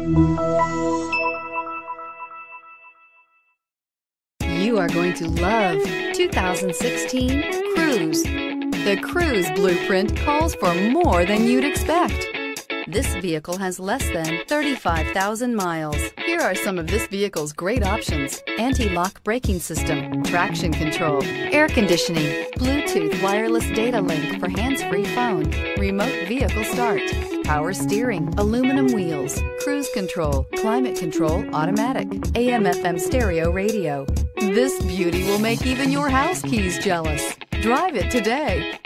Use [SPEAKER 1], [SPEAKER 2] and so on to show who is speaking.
[SPEAKER 1] You are going to love 2016 Cruze. The Cruze blueprint calls for more than you'd expect. This vehicle has less than 35,000 miles. Here are some of this vehicle's great options: anti-lock braking system, traction control, air conditioning, Bluetooth wireless data link for hands-free phone, remote vehicle start, power steering, aluminum wheels, cruise control, climate control automatic, AM/FM stereo radio. This beauty will make even your house keys jealous. Drive it today.